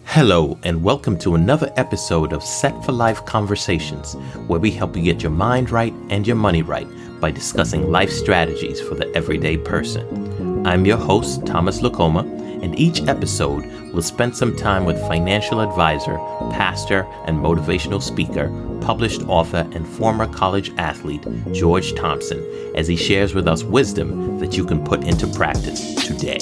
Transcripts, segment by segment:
Hello, and welcome to another episode of Set-4-Life Conversations, where we help you get your mind right and your money right by discussing life strategies for the everyday person. I'm your host, Thomas Lacoma, and each episode will spend some time with financial advisor, pastor, and motivational speaker, published author, and former college athlete, George Thompson, as he shares with us wisdom that you can put into practice today.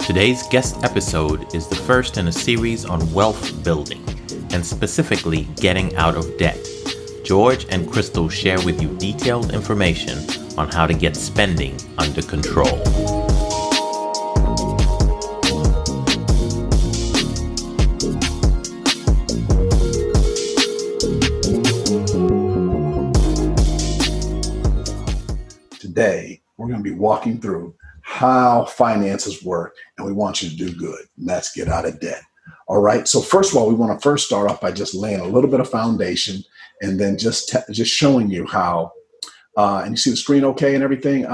Today's guest episode is the first in a series on wealth building, and specifically getting out of debt. George and Crystal share with you detailed information on how to get spending under control. Today, we're going to be walking through how finances work, and we want you to do good, and that's get out of debt. All right. So first of all, we want to first start off by just laying a little bit of foundation, and then just showing you how. And you see the screen okay and everything,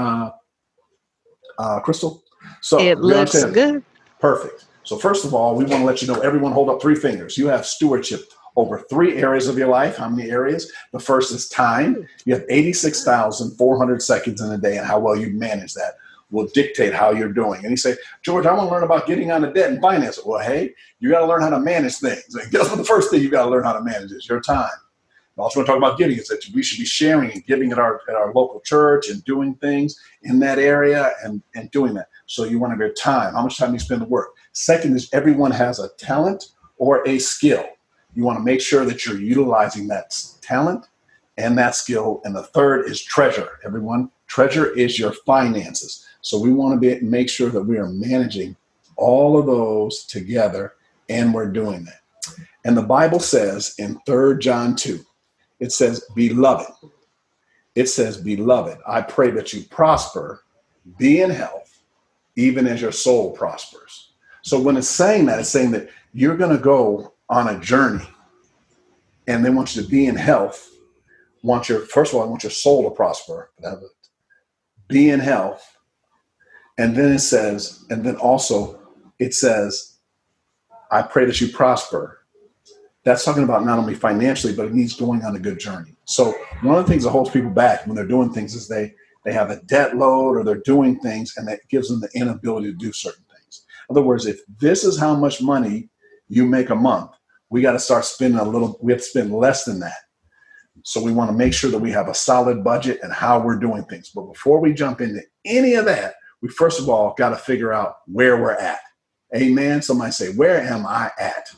Crystal? So it looks good. Perfect. So first of all, we want to let you know, everyone hold up 3 fingers. You have stewardship over 3 areas of your life. How many areas? The first is time. You have 86,400 seconds in a day, and how well you manage that will dictate how you're doing. And you say, George, I want to learn about getting out of debt and finance. Well, hey, you got to learn how to manage things. And guess what? The first thing you got to learn how to manage is your time. I also want to talk about giving. Is that we should be sharing and giving at our local church and doing things in that area and doing that. So you want to get time. How much time you spend to work? Second is everyone has a talent or a skill. You want to make sure that you're utilizing that talent and that skill. And the third is treasure. Everyone, treasure is your finances. So we want to make sure that we are managing all of those together, and we're doing that. And the Bible says in 3 John 2, it says, beloved. It says, beloved, I pray that you prosper, be in health, even as your soul prospers. So when it's saying that, it's saying that you're going to go on a journey, and they want you to be in health. First of all, I want your soul to prosper. Be in health. And then it says, I pray that you prosper. That's talking about not only financially, but it means going on a good journey. So one of the things that holds people back when they're doing things is they have a debt load, or they're doing things, and that gives them the inability to do certain things. In other words, if this is how much money you make a month, we got to start spending we have to spend less than that. So we want to make sure that we have a solid budget and how we're doing things. But before we jump into any of that, we first of all got to figure out where we're at. Amen. Somebody say, where am I at?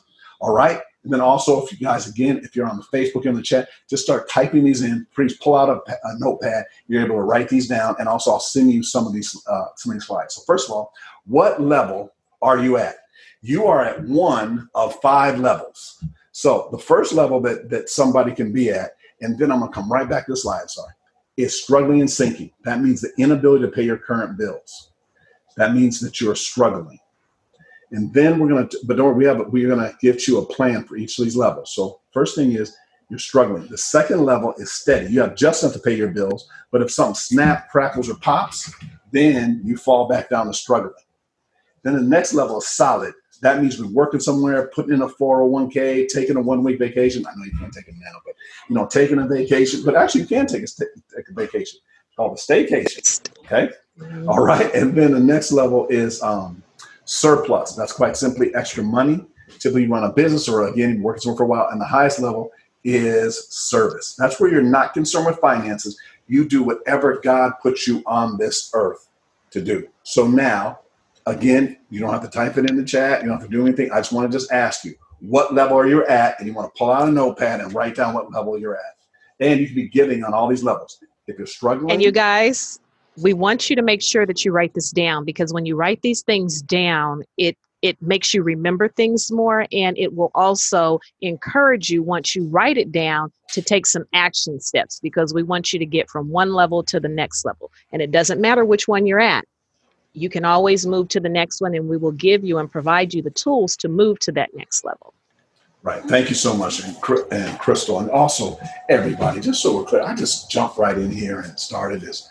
All right. And then also, if you guys, again, if you're on the Facebook, in the chat, just start typing these in. Please pull out a notepad. You're able to write these down. And also, I'll send you some of these slides. So first of all, what level are you at? You are at one of 5 levels. So the first level that somebody can be at, and then I'm going to come right back to the slide, is struggling and sinking. That means the inability to pay your current bills. That means that you're struggling. And then we're going to give you a plan for each of these levels. So first thing is you're struggling. The second level is steady. You have just enough to pay your bills, but if something snaps, crackles, or pops, then you fall back down to struggling. Then the next level is solid. That means we're working somewhere, putting in a 401k, taking a 1-week vacation. I know you can't take it now, but taking a vacation. But actually, you can take a vacation. It's called a staycation. Okay. All right. And then the next level is surplus. That's quite simply extra money. Typically, you run a business, or again, you're working somewhere for a while. And the highest level is service. That's where you're not concerned with finances. You do whatever God puts you on this earth to do. So now, again, you don't have to type it in the chat. You don't have to do anything. I just want to ask you, what level are you at? And you want to pull out a notepad and write down what level you're at. And you can be giving on all these levels. If you're struggling. And you guys, we want you to make sure that you write this down, because when you write these things down, it makes you remember things more, and it will also encourage you, once you write it down, to take some action steps, because we want you to get from one level to the next level. And it doesn't matter which one you're at. You can always move to the next one, and we will give you and provide you the tools to move to that next level. Right. Thank you so much, and Crystal, and also everybody. Just so we're clear, I just jumped right in here and started this.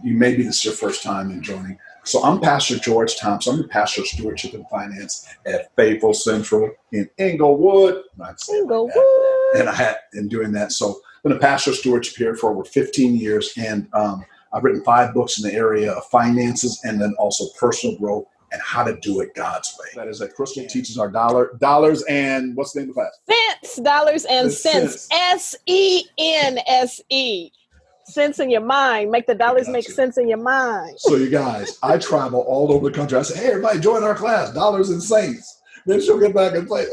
Maybe this is your first time in joining. So I'm Pastor George Thompson. I'm the pastor of stewardship and finance at Faithful Central in Inglewood. Not saying like Inglewood. that. And I had in doing that. So I've been a pastor of stewardship here for over 15 years. And I've written 5 books in the area of finances and then also personal growth and how to do it God's way. That is that Crystal teaches our dollars and what's the name of the class? Cents, dollars and cents. SENSE. Sense in your mind. Make the dollars make sense in your mind. So you guys, I travel all over the country. I say, hey, everybody, join our class, Dollars and Saints. Then she'll get back and play.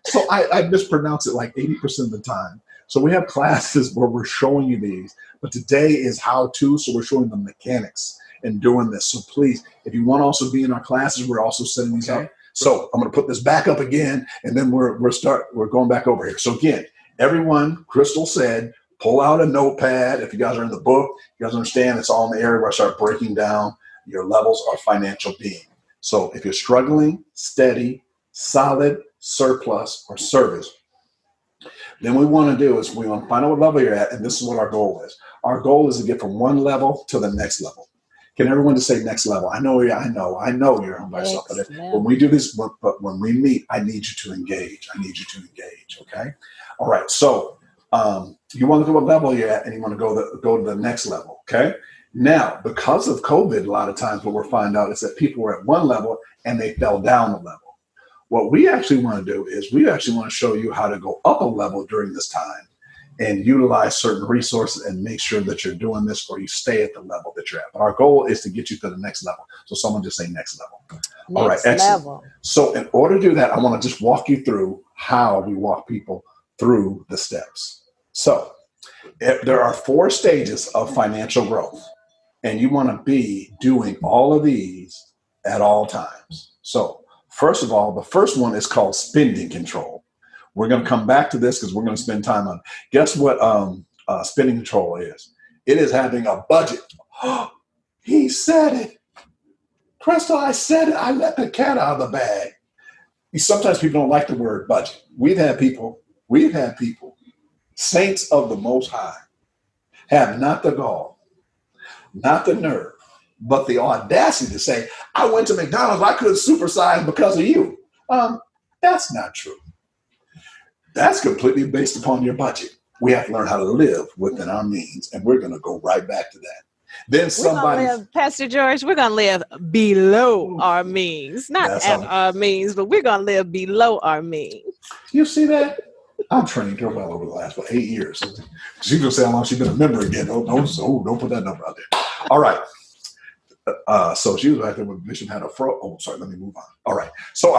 So I mispronounce it like 80% of the time. So we have classes where we're showing you these, but today is how to. So we're showing the mechanics and doing this. So please, if you want to also be in our classes, we're also setting these up. So I'm going to put this back up again, and then we're going back over here. So again, everyone, Crystal said, pull out a notepad. If you guys are in the book, you guys understand it's all in the area where I start breaking down your levels of financial being. So if you're struggling, steady, solid, surplus, or service, then what we want to do is we want to find out what level you're at, and this is what our goal is. Our goal is to get from one level to the next level. Can everyone just say next level? I know you're on by yourself, but when we do this, but when we meet, I need you to engage. Okay? All right, so you want to know what level you're at, and you want to go to the next level, okay? Now, because of COVID, a lot of times what we're finding out is that people were at one level and they fell down a level. What we actually want to do is we actually want to show you how to go up a level during this time and utilize certain resources and make sure that you're doing this or you stay at the level that you're at. But our goal is to get you to the next level. So someone just say next level. All right, excellent. Level. So in order to do that, I want to just walk you through how we walk people through the steps. So there are 4 stages of financial growth, and you want to be doing all of these at all times. So first of all, the first one is called spending control. We're going to come back to this because we're going to spend time on it. Guess what spending control is? It is having a budget. He said it. Crystal, I said it. I let the cat out of the bag. Sometimes people don't like the word budget. We've had people, saints of the Most High, have not the gall, not the nerve, but the audacity to say, I went to McDonald's, I couldn't supersize because of you. That's not true. That's completely based upon your budget. We have to learn how to live within our means, and we're going to go right back to that. Then Pastor George, we're going to live below our means, not at our means, but we're going to live below our means. You see that? I'm trained her well over the last 8 years. She's going to say how long she's been a member again. Don't put that number out there. All right. So she was right there when Bishop had a fro. Oh, sorry. Let me move on. All right. So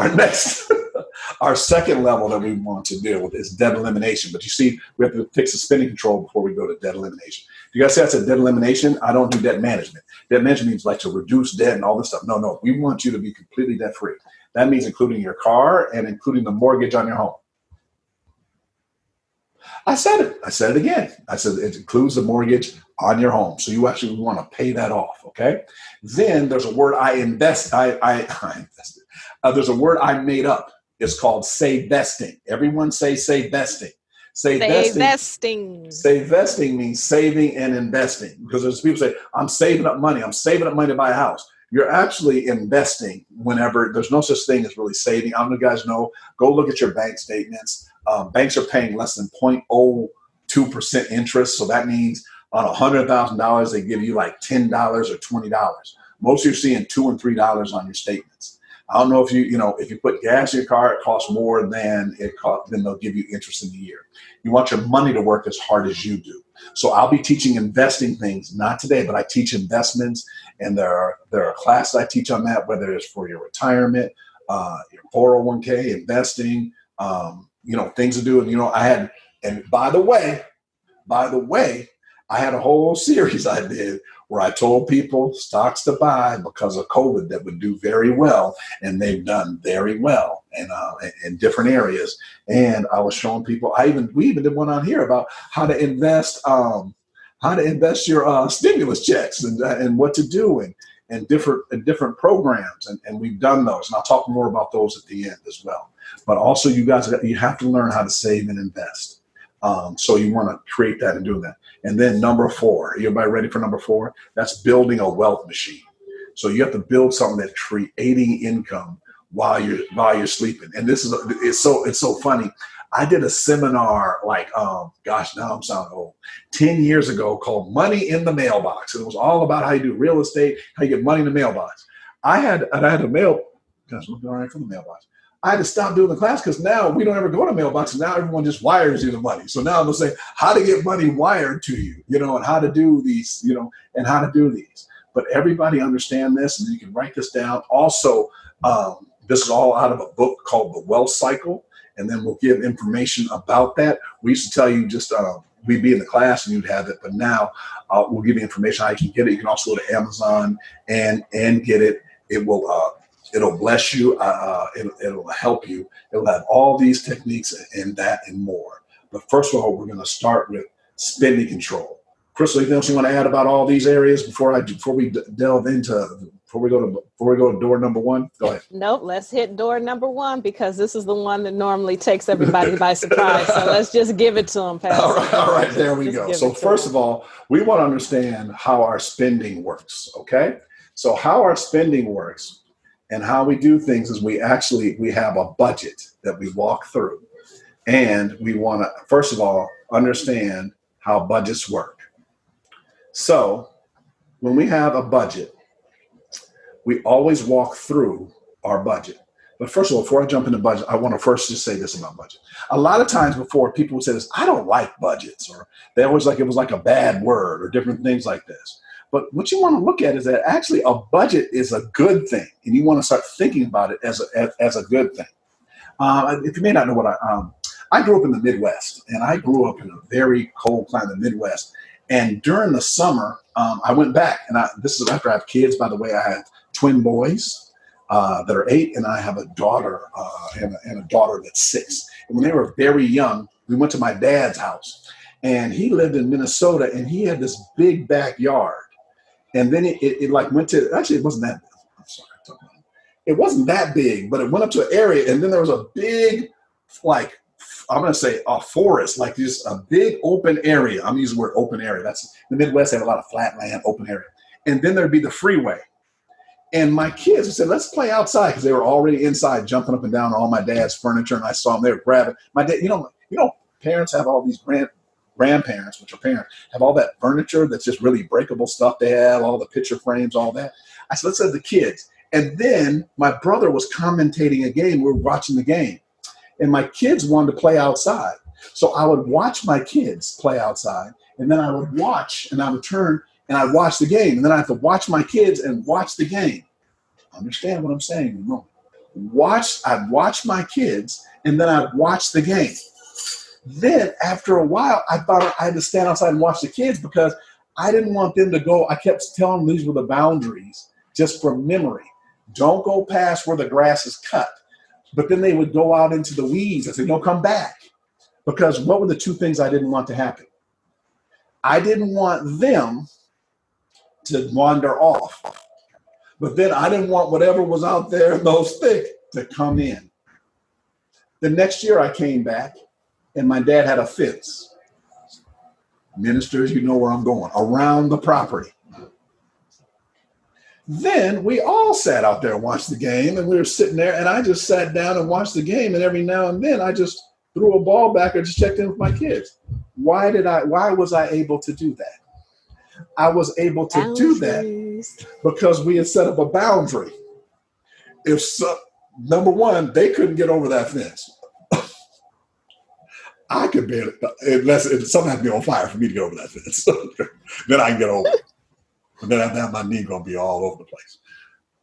our second level that we want to deal with is debt elimination. But you see, we have to fix the spending control before we go to debt elimination. You guys say that's a debt elimination? I don't do debt management. Debt management means like to reduce debt and all this stuff. No. We want you to be completely debt free. That means including your car and including the mortgage on your home. I said it. I said it again. I said it includes the mortgage on your home. So you actually want to pay that off, okay? Then there's a word I invested. There's a word I made up. It's called say vesting. Everyone say vesting. Say vesting. Say vesting means saving and investing. Because there's people say, I'm saving up money. I'm saving up money to buy a house. You're actually investing whenever there's no such thing as really saving. I don't know if you guys know. Go look at your bank statements. Banks are paying less than 0.02% interest. So that means on $100,000, they give you like $10 or $20. Most of you are seeing $2 and $3 on your statements. I don't know if if you put gas in your car, it costs more than then they'll give you interest in the year. You want your money to work as hard as you do. So I'll be teaching investing things, not today, but I teach investments, and there are classes I teach on that, whether it's for your retirement, your 401k, investing, things to do. And by the way, I had a whole series I did where I told people stocks to buy because of COVID that would do very well, and they've done very well in different areas. And I was showing people. We even did one on here about how to invest your stimulus checks and what to do and different programs, and we've done those. And I'll talk more about those at the end as well. But also, you have to learn how to save and invest. So you want to create that and do that. And then number 4, everybody ready for number 4? That's building a wealth machine. So you have to build something that's creating income while you're sleeping. And this is it's so funny. I did a seminar like gosh, now I'm sounding old, 10 years ago, called Money in the Mailbox. And it was all about how you do real estate, how you get money in the mailbox. I had a mail, gosh, looking all right from the mailbox. I had to stop doing the class because now we don't ever go to mailboxes. Now everyone just wires you the money. So now I'm gonna say how to get money wired to you, and how to do these, and how to do these. But everybody understand this, and you can write this down. Also, this is all out of a book called The Wealth Cycle, and then we'll give information about that. We used to tell you just we'd be in the class and you'd have it, but now we'll give you information how you can get it. You can also go to Amazon and get it. It'll bless you. It'll help you. It'll have all these techniques and that and more. But first of all, we're going to start with spending control. Crystal, anything else you want to add about all these areas before we go to door number one? Go ahead. Nope. Let's hit door number one because this is the one that normally takes everybody by surprise. So let's just give it to them, Pastor. All right. There we go. So first of all, we want to understand how our spending works. Okay. So how our spending works and how we do things is we have a budget that we walk through, and we want to first of all understand how budgets work. So when we have a budget, we always walk through our budget. But first of all, before I jump into budget, I want to first just say this about budget. A lot of times before, people would say this, I don't like budgets, or they always it was like a bad word, or different things like this. But what you want to look at is that actually a budget is a good thing, and you want to start thinking about it as a good thing. If you may not know what I grew up in the Midwest, and I grew up in a very cold climate in the Midwest. And during the summer, I went back, and this is after I have kids. By the way, I have twin boys that are 8, and I have a daughter and a daughter that's 6. And when they were very young, we went to my dad's house, and he lived in Minnesota, and he had this big backyard. And then it went to, actually it wasn't that, I'm sorry, it wasn't that big, but it went up to an area, and then there was a big, I'm going to say a forest, like just a big open area. I'm using the word open area. That's the Midwest, they have a lot of flat land, open area. And then there'd be the freeway. And my kids said, let's play outside, because they were already inside jumping up and down on all my dad's furniture. And I saw them, they were grabbing. My dad, parents have all these grandparents, which are parents, have all that furniture that's just really breakable stuff. They have all the picture frames, all that. I said, let's have the kids. And then my brother was commentating a game. We were watching the game. And my kids wanted to play outside. So I would watch my kids play outside, and then I would watch, and I would turn, and I'd watch the game. And then I have to watch my kids and watch the game. Understand what I'm saying? I'd watch my kids, and then I'd watch the game. Then after a while, I thought I had to stand outside and watch the kids because I didn't want them to go. I kept telling them these were the boundaries just from memory. Don't go past where the grass is cut. But then they would go out into the weeds. I said, no, come back. Because what were the two things I didn't want to happen? I didn't want them to wander off. But then I didn't want whatever was out there in those thick to come in. The next year I came back, and my dad had a fence. Ministers, you know where I'm going, around the property. Then we all sat out there and watched the game, and we were sitting there, and I just sat down and watched the game, and every now and then I just threw a ball back or just checked in with my kids. Why was I able to do that? I was able to do that because we had set up a boundary. Number one, they couldn't get over that fence. I could barely, unless something has to be on fire for me to get over that fence. Then I can get over it. But then after that, my knee going to be all over the place.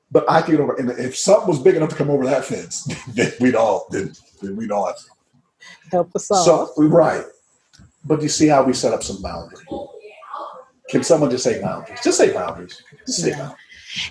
But I can get over it. And if something was big enough to come over that fence, then we'd all have to help us all. So, right. But you see how we set up some boundaries. Can someone just say boundaries? Just say boundaries. Just say boundaries.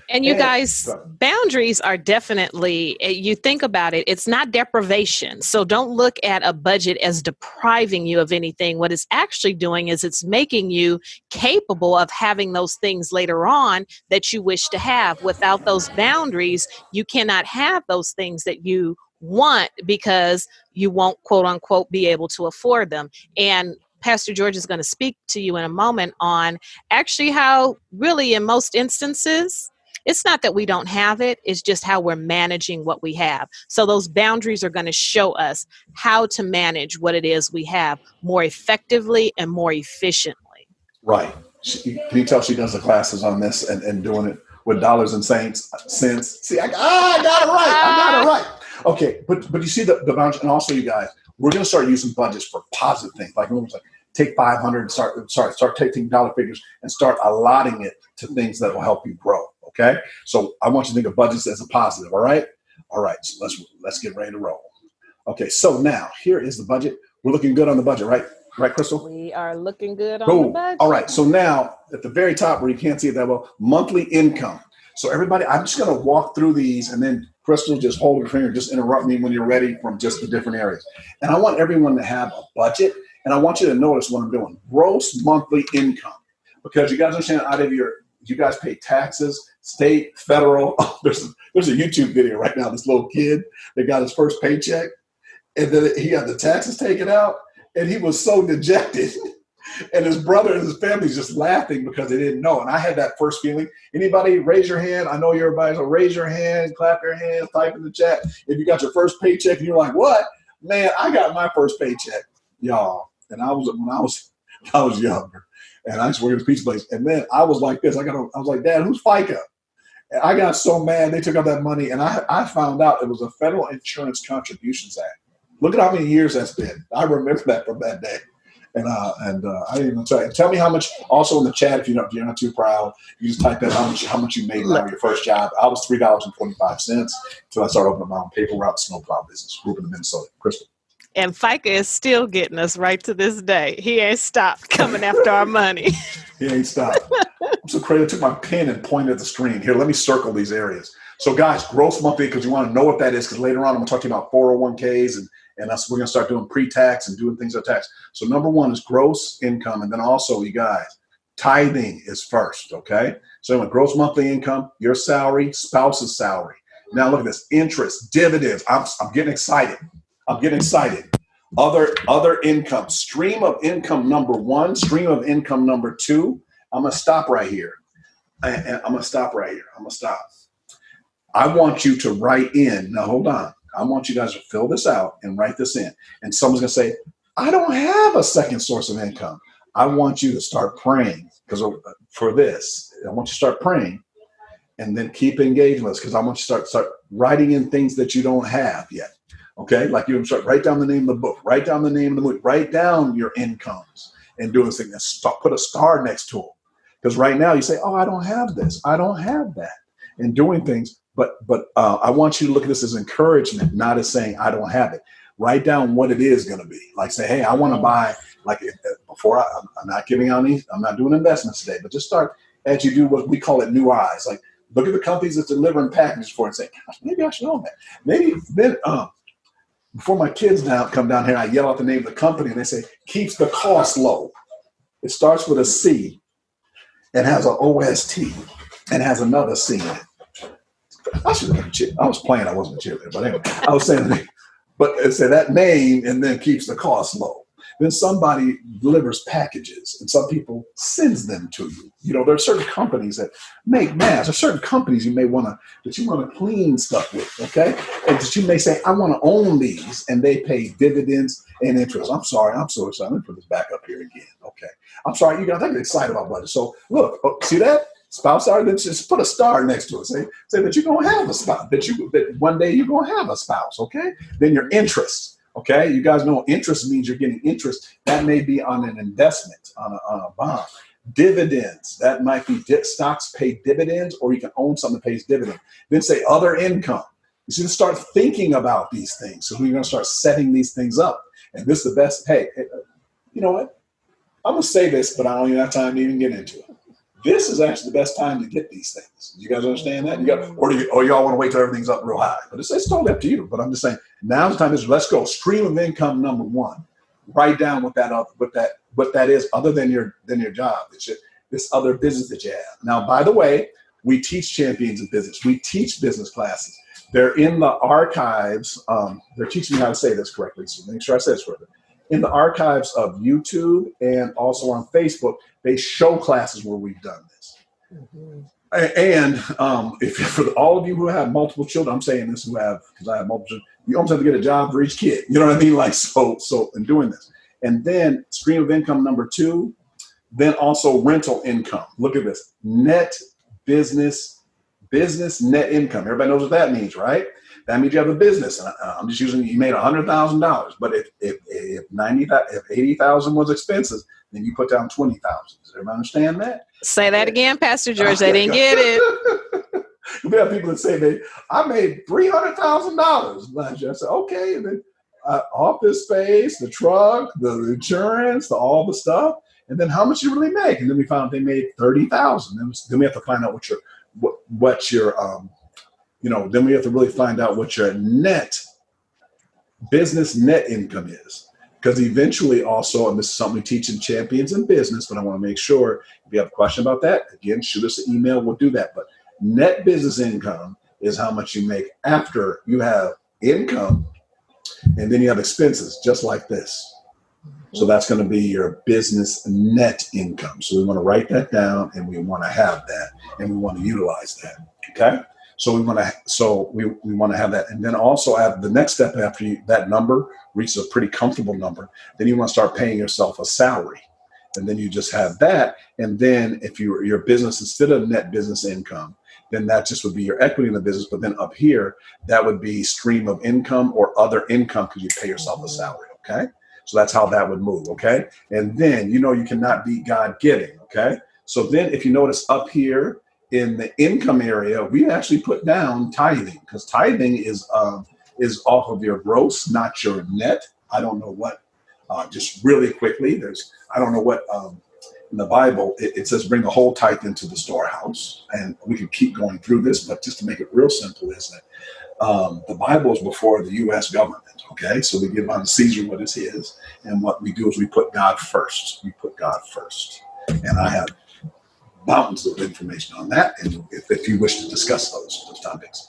And you guys, boundaries are definitely, you think about it, it's not deprivation. So don't look at a budget as depriving you of anything. What it's actually doing is it's making you capable of having those things later on that you wish to have. Without those boundaries, you cannot have those things that you want because you won't, quote unquote, be able to afford them. And Pastor George is going to speak to you in a moment on actually how really in most instances, It's not that we don't have it, it's just how we're managing what we have. So those boundaries are going to show us how to manage what it is we have more effectively and more efficiently. Right. Can you tell she does the classes on this and doing it with dollars and cents? See, I got it right. I got it right. Okay, but you see the boundaries, and also you guys, we're going to start using budgets for positive things. Like take 500 and start taking dollar figures and start allotting it to things that will help you grow. Okay, so I want you to think of budgets as a positive. All right. So let's get ready to roll. Okay, so now here is the budget. We're looking good on the budget, right? Right, Crystal? We are looking good on the budget. All right. So now at the very top where you can't see it that well, monthly income. So everybody, I'm just going to walk through these, and then Crystal, just hold your finger, just interrupt me when you're ready from just the different areas. And I want everyone to have a budget, and I want you to notice what I'm doing. Gross monthly income, because you guys understand you guys pay taxes, state, federal. There's a YouTube video right now. This little kid that got his first paycheck, and then he got the taxes taken out. And he was so dejected. And his brother and his family's just laughing because they didn't know. And I had that first feeling. Anybody raise your hand? I know you're everybody, so raise your hand, clap your hands, type in the chat. If you got your first paycheck and you're like, what? Man, I got my first paycheck, y'all. And I was younger. And I just worked at a pizza place. And then I was like this. I was like, Dad, who's FICA? And I got so mad they took out that money. And I found out it was a Federal Insurance Contributions Act. Look at how many years that's been. I remember that from that day. And I didn't even tell me how much. Also in the chat, if you're not too proud, you just type in how much you made out of your first job. I was $3.25 until I started opening my own paper route snowplow business group in Minnesota. Crystal. And FICA is still getting us right to this day. He ain't stopped coming after our money. He ain't stopped. I'm so crazy. I took my pen and pointed at the screen. Here, let me circle these areas. So guys, gross monthly, because you want to know what that is, because later on I'm going to talk to you about 401ks and we're going to start doing pre-tax and doing things like tax. So number one is gross income. And then also, you guys, tithing is first, okay? So anyway, gross monthly income, your salary, spouse's salary. Now look at this, interest, dividends. I'm getting excited. Other income, stream of income number one, stream of income number two. I'm going to stop right here. I'm going to stop. I want you to write in. Now, hold on. I want you guys to fill this out and write this in. And someone's going to say, I don't have a second source of income. I want you to start praying for this. I want you to start praying and then keep engaged with us, because I want you to start writing in things that you don't have yet. Okay? Like you start, write down the name of the book, write down the name of the movie, write down your incomes and do this thing. And put a star next to them. Because right now you say, oh, I don't have this. I don't have that. And doing things. But I want you to look at this as encouragement, not as saying I don't have it. Write down what it is going to be. Like say, hey, I want to buy, like before I'm not giving out any, I'm not doing investments today, but just start as you do what we call it new eyes. Like look at the companies that's delivering packages for it and say, gosh, maybe I should own that. Maybe then before my kids come down here, I yell out the name of the company and they say, keeps the cost low. It starts with a C and has an OST and has another C in it. I should have been a cheerleader. I was playing. I wasn't a cheerleader, but anyway, I was saying, but it said that name and then keeps the cost low. Then somebody delivers packages and some people sends them to you. You know, there are certain companies that make masks. There are certain companies you may want to clean stuff with, okay? And that you may say, I want to own these, and they pay dividends and interest. I'm sorry. I'm so excited. Let me put this back up here again. Okay. I'm sorry. You guys, I get excited about budget. So look, see that? Spouse salary, then just put a star next to it. Say that you're going to have a spouse, that one day you're going to have a spouse, okay? Then your interest, okay? You guys know interest means you're getting interest. That may be on an investment, on a bond. Dividends, that might be stocks pay dividends, or you can own something that pays dividends. Then say other income. You should start thinking about these things. So we're going to start setting these things up. And this is the best. Hey, you know what? I'm going to say this, but I don't even have time to even get into it. This is actually the best time to get these things. You guys understand that? Or y'all want to wait till everything's up real high? But it's totally up to you. But I'm just saying, now's the time. Let's go. Stream of income number one. Write down what that is, other than your job. It's this other business that you have. Now, by the way, we teach champions of business. We teach business classes. They're in the archives. They're teaching me how to say this correctly. So make sure I say this correctly. In the archives of YouTube and also on Facebook, they show classes where we've done this. Mm-hmm. And if for all of you who have multiple children, I'm saying this who have, because I have multiple children, you almost have to get a job for each kid. You know what I mean? Like, so in doing this. And then stream of income number 2, then also rental income. Look at this. Net business net income. Everybody knows what that means, right? That means you have a business. And I'm just using, you made $100,000, but if 80,000 was expenses, then you put down 20,000. Does everybody understand that? Say that again, Pastor George. They didn't get it. We have people that say I made $300,000 last year. I said, okay, and then office space, the truck, the insurance, all the stuff, and then how much you really make. And then we found they made 30,000. Then we have to find out what your then we have to really find out what your business net income is. Because eventually also, and this is something we teach in Champions in Business, but I want to make sure if you have a question about that, again, shoot us an email, we'll do that. But net business income is how much you make after you have income and then you have expenses, just like this. So that's going to be your business net income. So we want to write that down, and we want to have that, and we want to utilize that. Okay. So we want to have that. And then also add the next step after that number reaches a pretty comfortable number, then you want to start paying yourself a salary. And then you just have that. And then if your business, instead of net business income, then that just would be your equity in the business. But then up here, that would be stream of income or other income because you pay yourself a salary. Okay. So that's how that would move. Okay. And then, you cannot beat God giving. Okay. So then if you notice up here, in the income area, we actually put down tithing, because tithing is off of your gross, not your net. I don't know what, just really quickly, I don't know what in the Bible, it says bring the whole tithe into the storehouse. And we can keep going through this, but just to make it real simple is that the Bible is before the U.S. government. Okay, so we give unto Caesar what is his. And what we do is we put God first. We put God first. And I have mountains of information on that, and if you wish to discuss those topics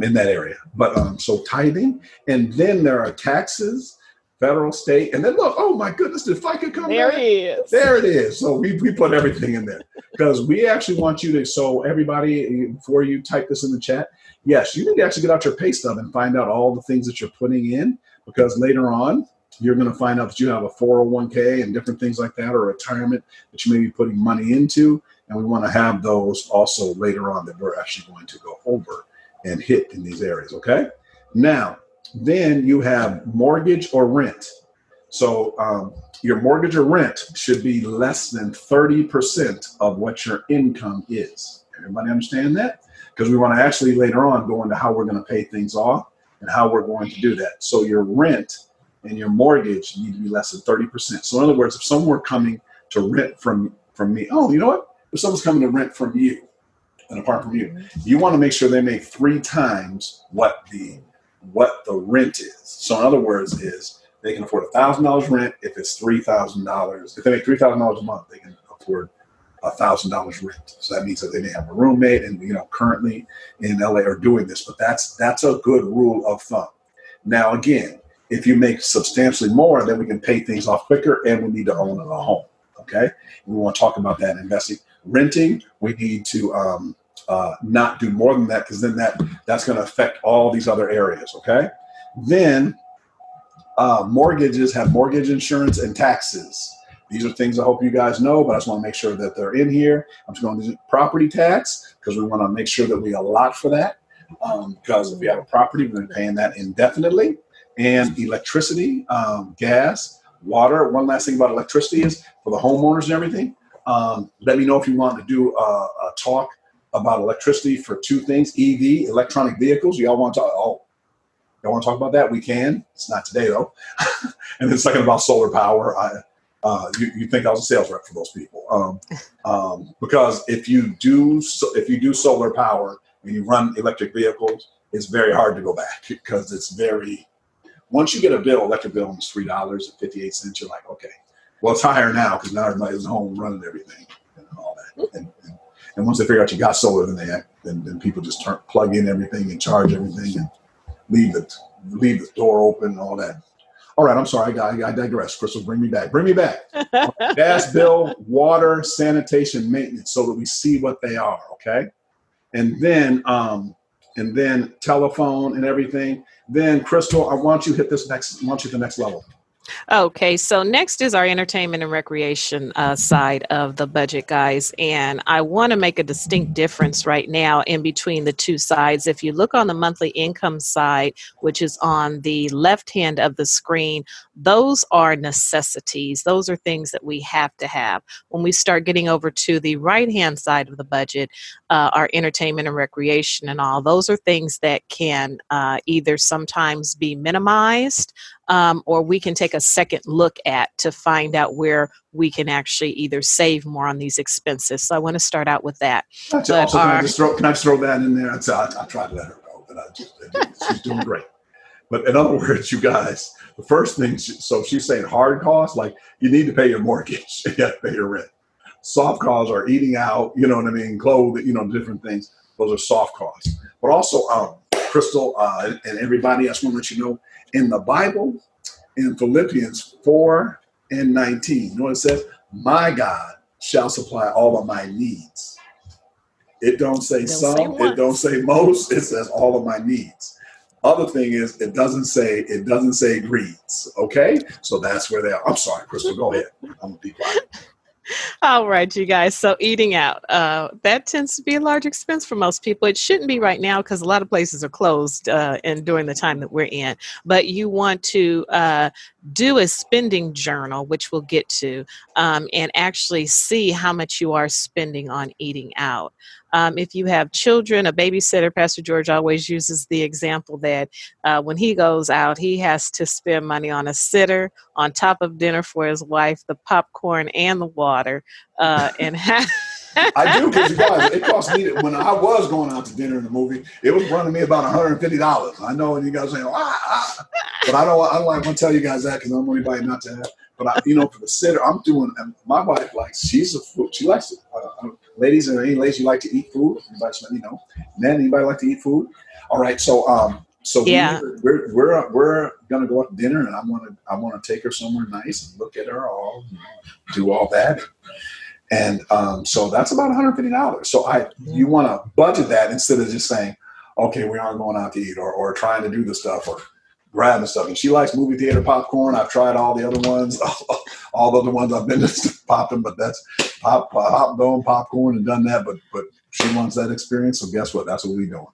in that area. But so tithing, and then there are taxes, federal, state, and then look, oh my goodness, did FICA come there back? He is. There it is. So we put everything in there because we actually want you to, so everybody, before you type this in the chat, yes, you need to actually get out your pay stub and find out all the things that you're putting in, because later on, you're going to find out that you have a 401k and different things like that, or retirement that you may be putting money into. And we want to have those also later on that we're actually going to go over and hit in these areas. Okay. Now, then you have mortgage or rent. So your mortgage or rent should be less than 30% of what your income is. Everybody understand that? Because we want to actually later on go into how we're going to pay things off and how we're going to do that. So your rent and your mortgage need to be less than 30%. So in other words, if someone were coming to rent from me, oh, you know what? If someone's coming to rent from you, and apart from you, you want to make sure they make 3 times what the rent is. So in other words, is they can afford $1,000 rent if it's $3,000. If they make $3,000 a month, they can afford $1,000 rent. So that means that they may have a roommate, and currently in LA are doing this, but that's a good rule of thumb. Now again, if you make substantially more, then we can pay things off quicker, and we need to own a home. Okay, we want to talk about that in investing. Renting, we need to not do more than that, because then that's going to affect all these other areas. Okay, then mortgages have mortgage insurance and taxes. These are things I hope you guys know, but I just want to make sure that they're in here. I'm just going to do property tax because we want to make sure that we allot for that. Because if we have a property, we're going to be paying that indefinitely. And electricity, gas, water. One last thing about electricity is for the homeowners and everything. Let me know if you want to do a talk about electricity for 2 things: EV, electronic vehicles. Y'all want to talk about that? We can. It's not today though. And then second, about solar power. You think I was a sales rep for those people? Because if you do solar power and you run electric vehicles, it's very hard to go back, because it's very. Once you get a electric bill, and it's $3.58, you're like, okay. Well, it's higher now because now everybody's home running everything and all that. And once they figure out you got solar, then people just plug in everything and charge everything and leave the door open and all that. All right, I'm sorry. I digress. Crystal, bring me back. Bring me back. Gas bill, water, sanitation, maintenance, so that we see what they are. Okay, and then telephone and everything. Then Crystal, I want you to hit this next. I want you to the next level. Okay, so next is our entertainment and recreation side of the budget, guys. And I want to make a distinct difference right now in between the two sides. If you look on the monthly income side, which is on the left hand of the screen, those are necessities. Those are things that we have to have. When we start getting over to the right hand side of the budget, our entertainment and recreation and all, those are things that can either sometimes be minimized, or we can take a second look at to find out where we can actually either save more on these expenses. So I want to start out with that. Gotcha. Also, can I just throw that in there? I tried to let her go, but she's doing great. But in other words, you guys, the first thing, so she's saying hard costs, like you need to pay your mortgage, you got to pay your rent. Soft costs are eating out, you know what I mean, clothes, different things. Those are soft costs. But also, Crystal and everybody, I just want to let you know, in the Bible, in Philippians 4:19, you know what it says? My God shall supply all of my needs. It don't say some, it don't say most, it says all of my needs. Other thing is it doesn't say greeds. Okay? So that's where they are. I'm sorry, Crystal, go ahead. I'm gonna be quiet. All right, you guys. So eating out, that tends to be a large expense for most people. It shouldn't be right now because a lot of places are closed and during the time that we're in. But you want to do a spending journal, which we'll get to, and actually see how much you are spending on eating out. If you have children, a babysitter, Pastor George always uses the example that when he goes out, he has to spend money on a sitter, on top of dinner for his wife, the popcorn and the water. And I do, because you guys, it cost me, when I was going out to dinner in the movie, it was running me about $150. I know, and you guys saying, but I don't want to tell you guys that because I don't want anybody not to have. But for the sitter, I'm doing. And my wife she's a food. She likes it. Ladies and any ladies, you like to eat food? Anybody just let me know. Men, anybody like to eat food? All right, so yeah. we're gonna go out to dinner, and I want to take her somewhere nice and look at her all, do all that. And so that's about $150. So you want to budget that instead of just saying, okay, we aren't going out to eat or trying to do the stuff or grabbing stuff. And she likes movie theater popcorn. I've tried all the other ones, all the other ones I've been to pop them, but that's popcorn and done that. But she wants that experience. So guess what? That's what we're doing.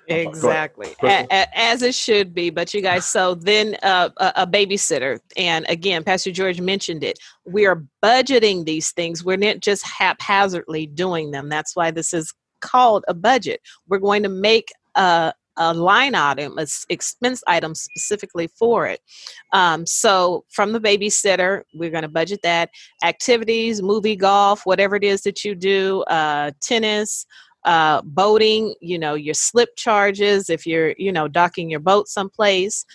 Exactly. As it should be. But you guys, so then a babysitter. And again, Pastor George mentioned it. We are budgeting these things. We're not just haphazardly doing them. That's why this is called a budget. We're going to make a line item, an expense item specifically for it. So from the babysitter, we're going to budget that. Activities, movie, golf, whatever it is that you do, tennis, boating, your slip charges, if you're, docking your boat someplace.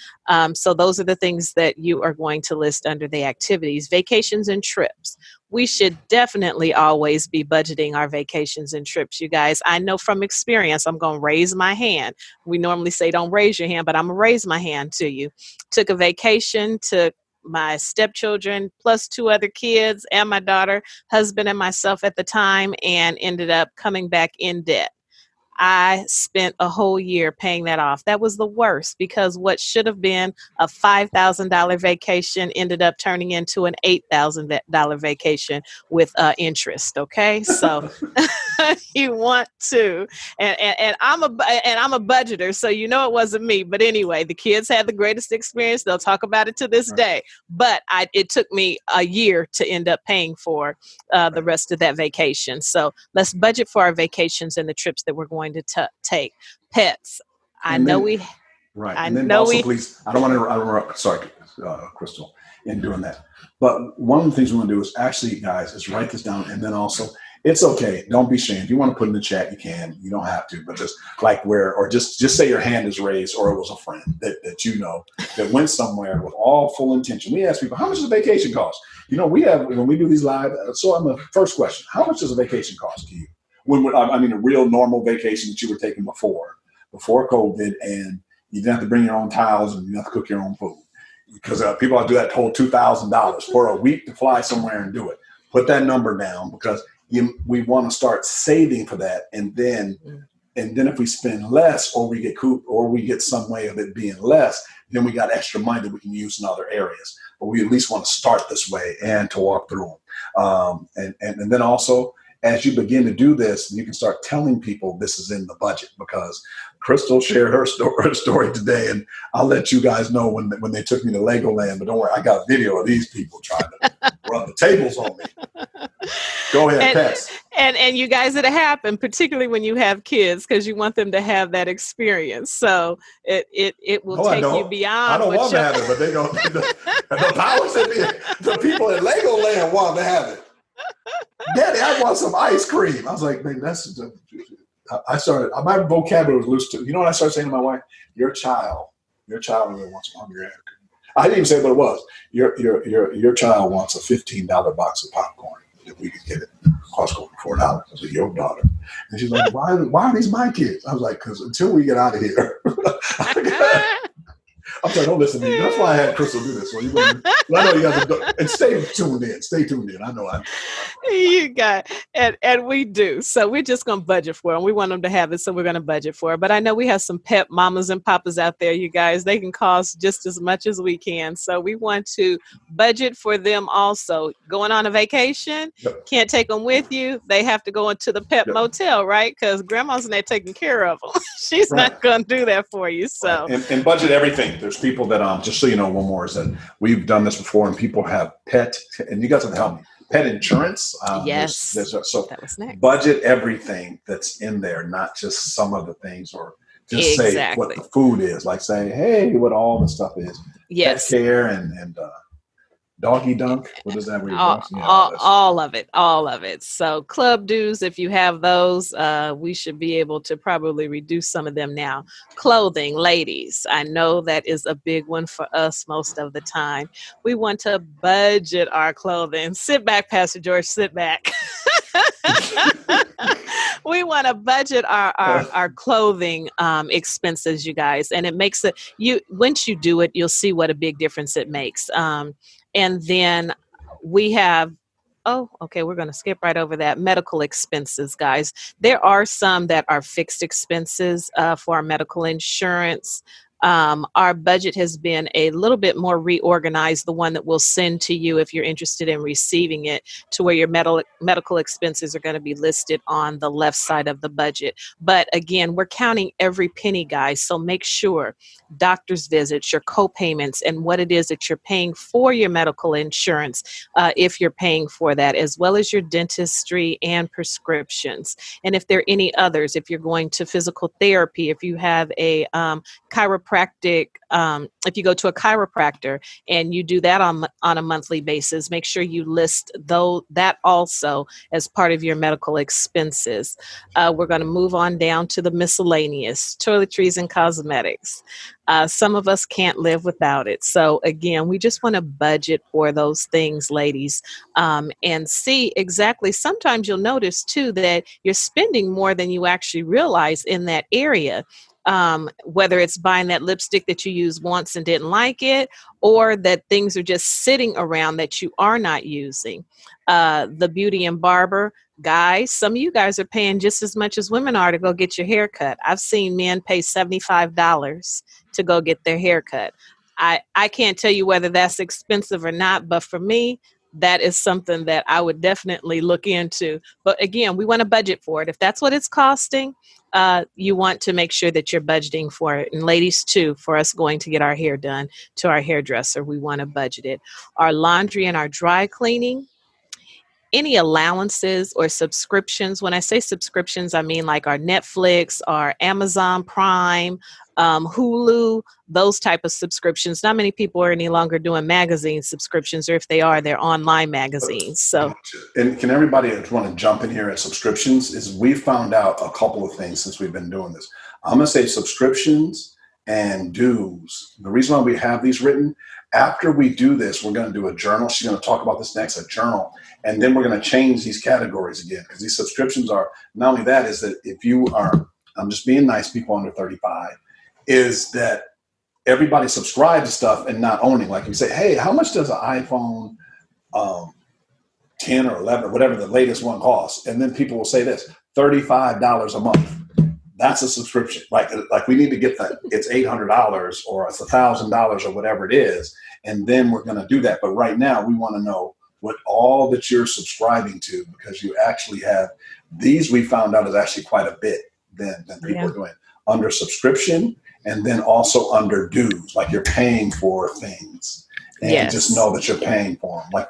So those are the things that you are going to list under the activities. Vacations and trips. We should definitely always be budgeting our vacations and trips, you guys. I know from experience, I'm going to raise my hand. We normally say don't raise your hand, but I'm going to raise my hand to you. Took a vacation, took my stepchildren plus 2 other kids and my daughter, husband and myself at the time, and ended up coming back in debt. I spent a whole year paying that off. That was the worst because what should have been a $5,000 vacation ended up turning into an $8,000 vacation with interest. Okay, so you want to, and I'm a budgeter, so it wasn't me. But anyway, the kids had the greatest experience. They'll talk about it to this day. But it took me a year to end up paying for the rest of that vacation. So let's budget for our vacations and the trips that we're going to take. Pets. And then, please, I don't want to interrupt. Sorry, Crystal, in doing that. But one of the things we want to do is actually, guys, is write this down, and then also, it's okay. Don't be ashamed. If you want to put in the chat, you can. You don't have to, but just just say your hand is raised, or it was a friend that went somewhere with all full intention. We ask people, how much does a vacation cost? When we do these live. So I'm the first question: how much does a vacation cost to you? A real normal vacation that you were taking before COVID, and you didn't have to bring your own towels and you didn't have to cook your own food. because people will do that whole $2,000 for a week to fly somewhere and do it. Put that number down, because we want to start saving for that. And then if we spend less, or we get couped, or we get some way of it being less, then we got extra money that we can use in other areas. But we at least want to start this way and to walk through them. And then also, as you begin to do this, you can start telling people this is in the budget, because Crystal shared her story today, and I'll let you guys know when they took me to Legoland. But don't worry, I got a video of these people trying to run the tables on me. Go ahead, Pets. And you guys, it'll happen, particularly when you have kids, because you want them to have that experience. So it will take you beyond. I don't want to have it, but they don't. The powers that be, the people at Legoland want to have it. Daddy, I want some ice cream. I was like, man, my vocabulary was loose too. You know what I started saying to my wife? Your child really wants some hungry African. I didn't even say what it was. Your child wants a $15 box of popcorn. If we could get it, cost over $4. I was like, your daughter. And she's like, why are these my kids? I was like, because until we get out of here. I'm sorry, don't listen to me. That's why I had Crystal do this. I know you guys are, and stay tuned in. I know you got, and we do. So we're just going to budget for them. We want them to have it, so we're going to budget for it. But I know we have some pet mamas and papas out there, you guys. They can cost just as much as we can. So we want to budget for them also. Going on a vacation, can't take them with you. They have to go into the pet motel, right? Because grandma's not taking care of them. She's not going to do that for you. So and budget everything. There's people that just so you know, one more is that we've done this before, and people have pet, and you guys have to help me. Pet insurance. Yes. So that was next. Budget everything that's in there, not just some of the things, or just say what the food is. Like say, hey, what all the stuff is. Yes. Pet care and doggy dunk. What is that? All of it. So club dues, if you have those, we should be able to probably reduce some of them now. Clothing, ladies, I know that is a big one for us most of the time. We want to budget our clothing. Sit back, Pastor George, sit back. We want to budget our clothing expenses, you guys. And it makes once you do it, you'll see what a big difference it makes. And then we have, we're going to skip right over that. Medical expenses, guys. There are some that are fixed expenses for our medical insurance. Our budget has been a little bit more reorganized, the one that we'll send to you if you're interested in receiving it, to where your medical expenses are going to be listed on the left side of the budget. But again, we're counting every penny, guys. So make sure doctor's visits, your co-payments, and what it is that you're paying for your medical insurance, if you're paying for that, as well as your dentistry and prescriptions. And if there are any others, if you're going to physical therapy, if you have a chiropractic, if you go to a chiropractor and you do that on a monthly basis, make sure you list that also as part of your medical expenses. We're going to move on down to the miscellaneous, toiletries and cosmetics. Some of us can't live without it. So again, we just want to budget for those things, ladies, and see exactly. Sometimes you'll notice too that you're spending more than you actually realize in that area. Whether it's buying that lipstick that you used once and didn't like it, or that things are just sitting around that you are not using. The beauty and barber, guys, some of you guys are paying just as much as women are to go get your hair cut. I've seen men pay $75 to go get their hair cut. I can't tell you whether that's expensive or not, but for me, that is something that I would definitely look into. But again, we want to budget for it. If that's what it's costing, you want to make sure that you're budgeting for it. And ladies too, for us going to get our hair done to our hairdresser, we want to budget it. Our laundry and our dry cleaning, any allowances or subscriptions. When I say subscriptions, I mean like our Netflix, our Amazon Prime, Hulu, those type of subscriptions. Not many people are any longer doing magazine subscriptions, or if they are, they're online magazines. So, and can everybody want to jump in here at subscriptions? Is we found out a couple of things since we've been doing this. I'm going to say subscriptions and dues. The reason why we have these written, after we do this, we're going to do a journal. She's going to talk about this next, a journal. And then we're going to change these categories again, because these subscriptions are, not only that, is that if you are, I'm just being nice, people under 35, is that everybody subscribe to stuff and not owning. Like you say, hey, how much does an iPhone 10 or 11 or whatever the latest one costs? And then people will say this, $35 a month. That's a subscription. Like we need to get that. It's $800 or it's $1,000 or whatever it is. And then we're going to do that. But right now we want to know what all that you're subscribing to, because you actually have these. We found out is actually quite a bit than people are doing under subscription, and then also under dues, like you're paying for things. And just know that you're paying for them. Like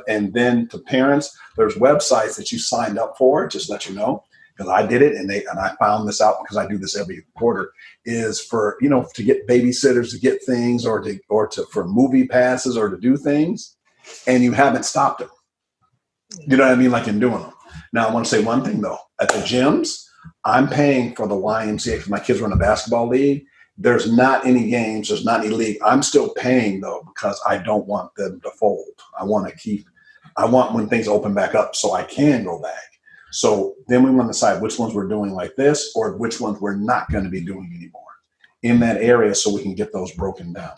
and then to parents, there's websites that you signed up for, just let you know, because I did it, and I found this out because I do this every quarter, is for, to get babysitters to get things, or for movie passes, or to do things, and you haven't stopped them. You know what I mean? Like in doing them. Now I want to say one thing though, at the gyms, I'm paying for the YMCA because my kids were in a basketball league. There's not any games. There's not any league. I'm still paying though, because I don't want them to fold. I want when things open back up so I can go back. So then we want to decide which ones we're doing like this, or which ones we're not going to be doing anymore in that area, so we can get those broken down.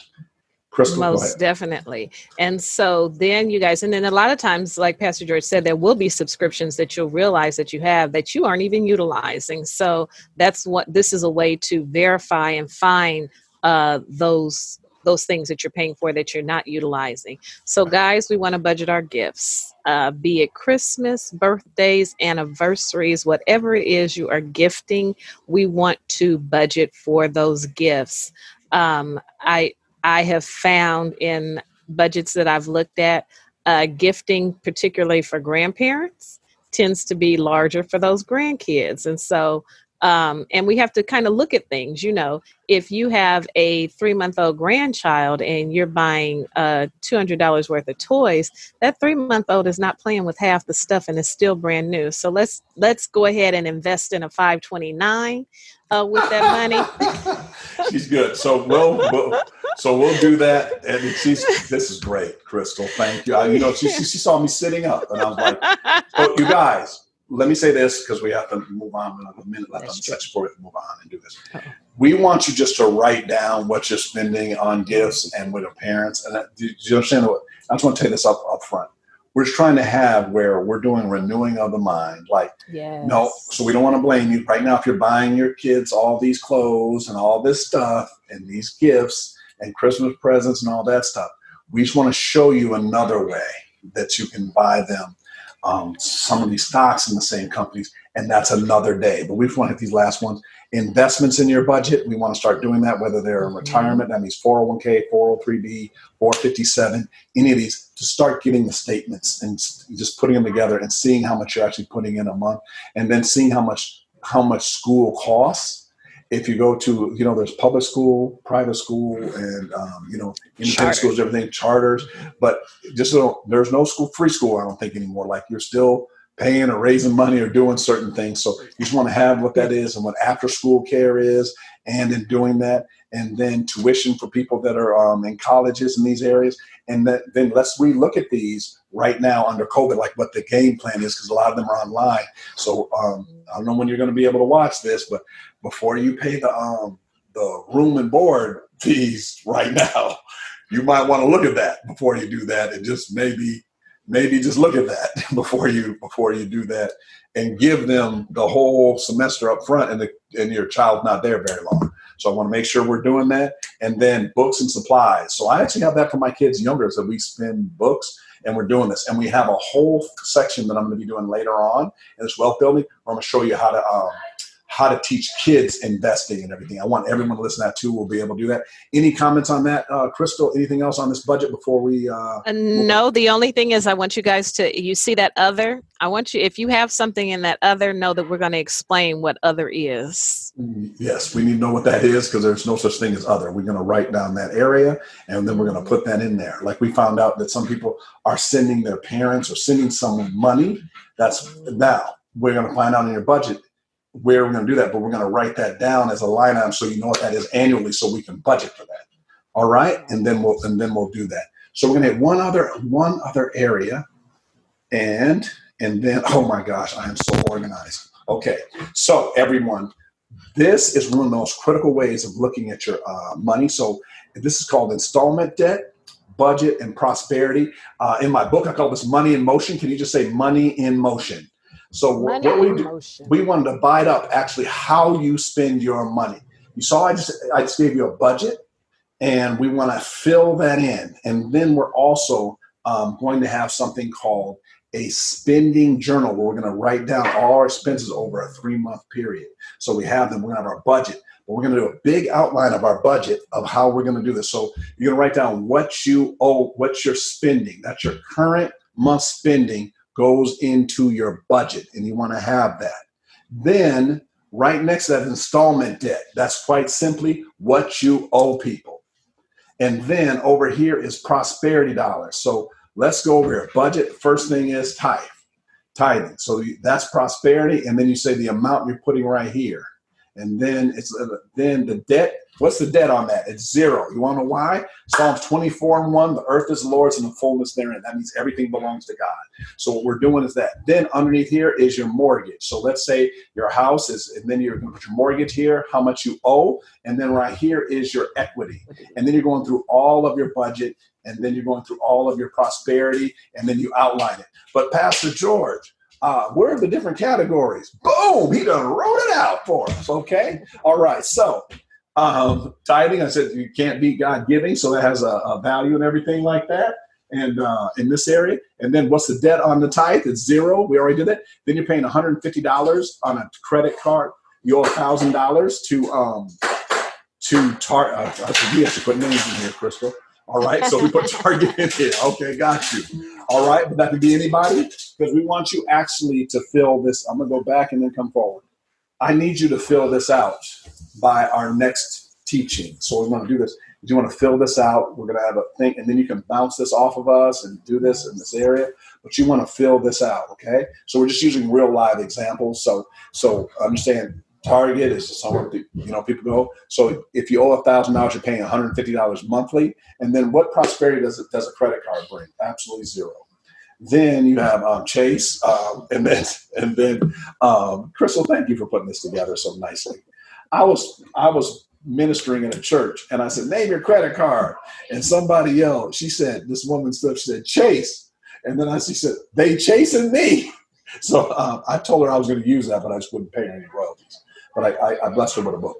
Crystal, most definitely. And so then you guys, and then a lot of times, like Pastor George said, there will be subscriptions that you'll realize that you have that you aren't even utilizing. So this is a way to verify and find those things that you're paying for that you're not utilizing. So guys, we want to budget our gifts, be it Christmas, birthdays, anniversaries, whatever it is you are gifting, we want to budget for those gifts. I have found in budgets that I've looked at, gifting, particularly for grandparents, tends to be larger for those grandkids. And so, and we have to kind of look at things, if you have a 3-month-old grandchild and you're buying $200 worth of toys, that 3-month-old is not playing with half the stuff and it's still brand new. So let's go ahead and invest in a 529 with that money. She's good. So we'll do that. And this is great, Crystal. Thank you. She saw me sitting up, and I was like, "Oh, you guys, let me say this because we have to move on. We have a minute left on the section before we move on and do this. We want you just to write down what you're spending on gifts and with your parents. And do you understand what? I just want to tell you this up front. We're just trying to have where we're doing renewing of the mind. No, so we don't want to blame you. Right now, if you're buying your kids all these clothes and all this stuff and these gifts and Christmas presents and all that stuff, we just want to show you another way that you can buy them some of these stocks in the same companies, and that's another day. But we just want to hit these last ones. Investments in your budget, we want to start doing that, whether they're in retirement, that means 401k, 403b, 457, any of these, to start getting the statements and just putting them together and seeing how much you're actually putting in a month, and then seeing how much school costs. If you go to, there's public school, private school, and, independent schools, everything, charters. But just so there's no free school, I don't think anymore. Like you're still paying or raising money or doing certain things. So you just want to have what that is and what after school care is, and in doing that, and then tuition for people that are in colleges in these areas. And then let's relook at these right now under COVID, like what the game plan is, because a lot of them are online. So I don't know when you're going to be able to watch this, but before you pay the room and board fees right now, you might want to look at that before you do that, and just maybe just look at that before you do that, and give them the whole semester up front, and your child's not there very long. So I want to make sure we're doing that. And then books and supplies. So I actually have that for my kids younger, so we spend books, and we're doing this. And we have a whole section that I'm going to be doing later on in this wealth building, where I'm going to show you how to teach kids investing and everything. I want everyone to listen to that too. We'll be able to do that. Any comments on that, Crystal? Anything else on this budget before we? No, the only thing is I want you guys you see that other? I want you, if you have something in that other, know that we're going to explain what other is. Yes, we need to know what that is, because there's no such thing as other. We're going to write down that area, and then we're going to put that in there. Like we found out that some people are sending their parents or sending someone money. Now we're going to find out in your budget where we're going to do that, but we're going to write that down as a line item so you know what that is annually, so we can budget for that. All right, and then we'll do that. So we're going to hit one other area, and then, oh my gosh, I am so organized. Okay, so everyone, This is one of the most critical ways of looking at your money. So this is called installment debt, budget, and prosperity. In my book, I call this money in motion. Can you just say money in motion? So what we do, we wanted to divide up actually how you spend your money. You saw I just gave you a budget, and we want to fill that in. And then we're also going to have something called a spending journal where we're going to write down all our expenses over a 3-month period. So we have them, we're going to have our budget, but we're going to do a big outline of our budget of how we're going to do this. So you're going to write down what you owe, what you're spending. That's your current month spending goes into your budget, and you want to have that. Then right next to that, installment debt. That's quite simply what you owe people. And then over here is prosperity dollars. So let's go over here. Budget, first thing is tithing. So that's prosperity. And then you say the amount you're putting right here. And then then the debt. What's the debt on that? It's 0. You want to know why? Psalms 24:1, the earth is the Lord's and the fullness therein. That means everything belongs to God. So what we're doing is that. Then underneath here is your mortgage. So let's say your house is, and then you're going to put your mortgage here, how much you owe. And then right here is your equity. And then you're going through all of your budget. And then you're going through all of your prosperity. And then you outline it. But Pastor George, where are the different categories? Boom, he done wrote it out for us, okay? All right, so tithing, I said you can't beat God giving, so that has a value and everything like that, and in this area. And then what's the debt on the tithe? It's 0, we already did that. Then you're paying $150 on a credit card. You owe $1,000 to Target. We have to put names in here, Crystal. All right, so we put Target in here. Okay, got you. All right, but that could be anybody, because we want you actually to fill this. I'm going to go back and then come forward. I need you to fill this out by our next teaching. So we want to do this. If you want to fill this out, we're going to have a thing, and then you can bounce this off of us and do this in this area, but you want to fill this out, okay? So we're just using real live examples. So understand, Target is somewhere people go. So if you owe $1,000, you're paying $150 monthly. And then what prosperity does a credit card bring? Absolutely 0. Then you have Chase, and then Crystal. Thank you for putting this together so nicely. I was ministering in a church, and I said, "Name your credit card," and somebody yelled. She said, "This woman stood." She said, "Chase," and then she said, "They chasing me." So I told her I was going to use that, but I just wouldn't pay her any royalties. But I blessed her with a book.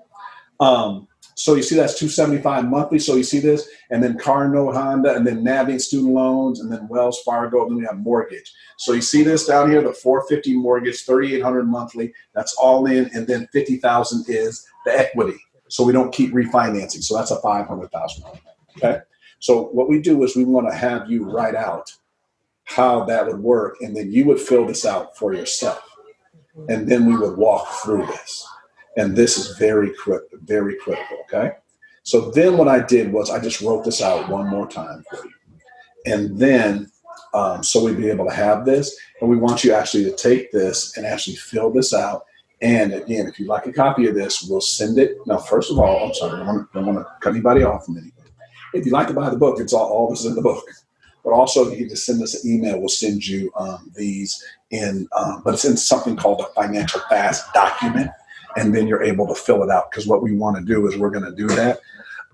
So you see that's $275 monthly. So you see this, and then car note, Honda, and then Navient student loans, and then Wells Fargo, and then we have mortgage. So you see this down here, the $450 mortgage, $3,800 monthly. That's all in, and then $50,000 is the equity. So we don't keep refinancing. So that's a $500,000. Okay. So what we do is we want to have you write out how that would work, and then you would fill this out for yourself, and then we would walk through this. And this is very critical, okay? So then what I did was I just wrote this out one more time for you. And then, so we'd be able to have this, and we want you actually to take this and actually fill this out. And again, if you'd like a copy of this, we'll send it. Now, first of all, I'm sorry, I don't want to cut anybody off from anything. If you'd like to buy the book, it's all this is in the book. But also, you can just send us an email. We'll send you these in, but it's in something called a financial fast document. And then you're able to fill it out, because what we want to do is we're going to do that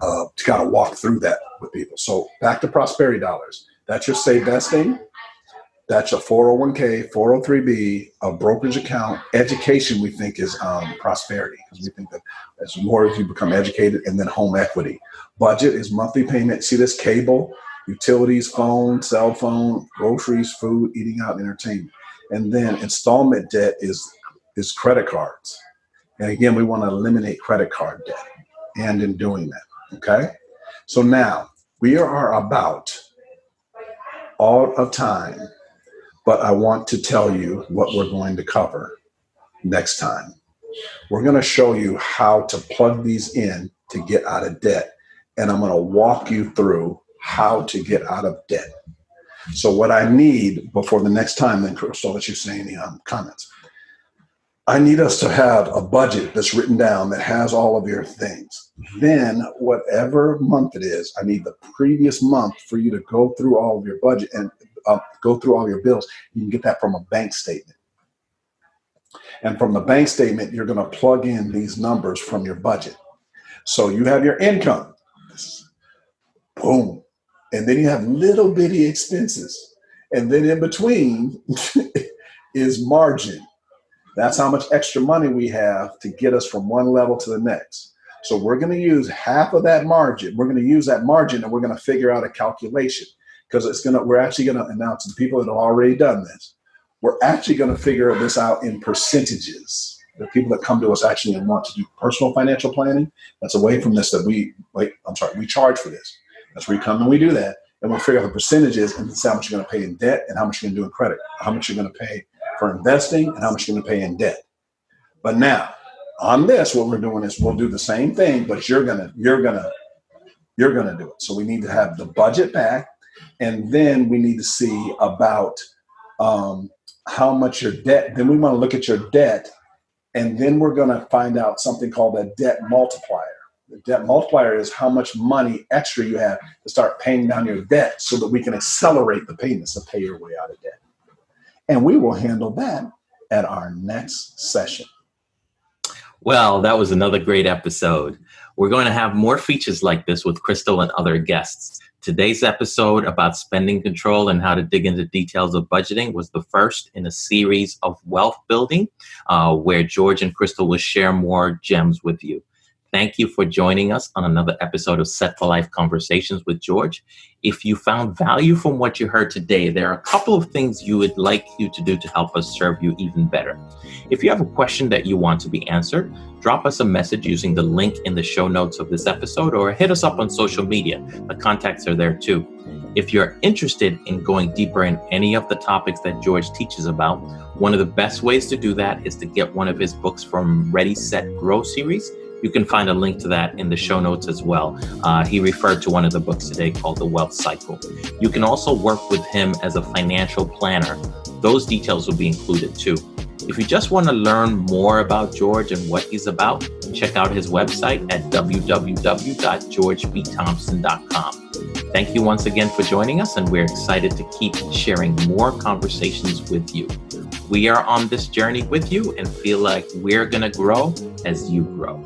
to kind of walk through that with people. So back to prosperity dollars. That's your save vesting. That's your 401k, 403b, a brokerage account. Education, we think, is prosperity, because we think that as more as you become educated, and then home equity. Budget is monthly payment. See this? Cable, utilities, phone, cell phone, groceries, food, eating out, entertainment. And then installment debt is credit cards. And again, we want to eliminate credit card debt, and in doing that, okay? So now we are about out of time, but I want to tell you what we're going to cover next time. We're going to show you how to plug these in to get out of debt, and I'm going to walk you through how to get out of debt. So what I need before the next time, then Crystal, let you say any comments. I need us to have a budget that's written down that has all of your things. Then whatever month it is, I need the previous month for you to go through all of your budget and go through all your bills. You can get that from a bank statement. And from the bank statement, you're going to plug in these numbers from your budget. So you have your income, boom. And then you have little bitty expenses. And then in between is margin. That's how much extra money we have to get us from one level to the next. So we're going to use half of that margin. We're going to use that margin and we're going to figure out a calculation because we're actually going to announce to the people that have already done this. We're actually going to figure this out in percentages. The people that come to us actually and want to do personal financial planning, that's away from this we charge for this. That's where you come and we do that. And we'll figure out the percentages and see how much you're going to pay in debt and how much you're going to do in credit, how much you're going to pay for investing and how much you're going to pay in debt. But now on this, what we're doing is we'll do the same thing, but you're going to do it. So we need to have the budget back. And then we need to see about how much your debt, then we want to look at your debt. And then we're going to find out something called a debt multiplier. The debt multiplier is how much money extra you have to start paying down your debt so that we can accelerate the payments to pay your way out of debt. And we will handle that at our next session. Well, that was another great episode. We're going to have more features like this with Crystal and other guests. Today's episode about spending control and how to dig into details of budgeting was the first in a series of wealth building, where George and Crystal will share more gems with you. Thank you for joining us on another episode of Set-for-Life Conversations with George. If you found value from what you heard today, there are a couple of things you would like you to do to help us serve you even better. If you have a question that you want to be answered, drop us a message using the link in the show notes of this episode or hit us up on social media. The contacts are there too. If you're interested in going deeper in any of the topics that George teaches about, one of the best ways to do that is to get one of his books from Ready, Set, Grow series. You can find a link to that in the show notes as well. He referred to one of the books today called The Wealth Cycle. You can also work with him as a financial planner. Those details will be included too. If you just want to learn more about George and what he's about, check out his website at www.georgebthompson.com. Thank you once again for joining us, and we're excited to keep sharing more conversations with you. We are on this journey with you and feel like we're going to grow as you grow.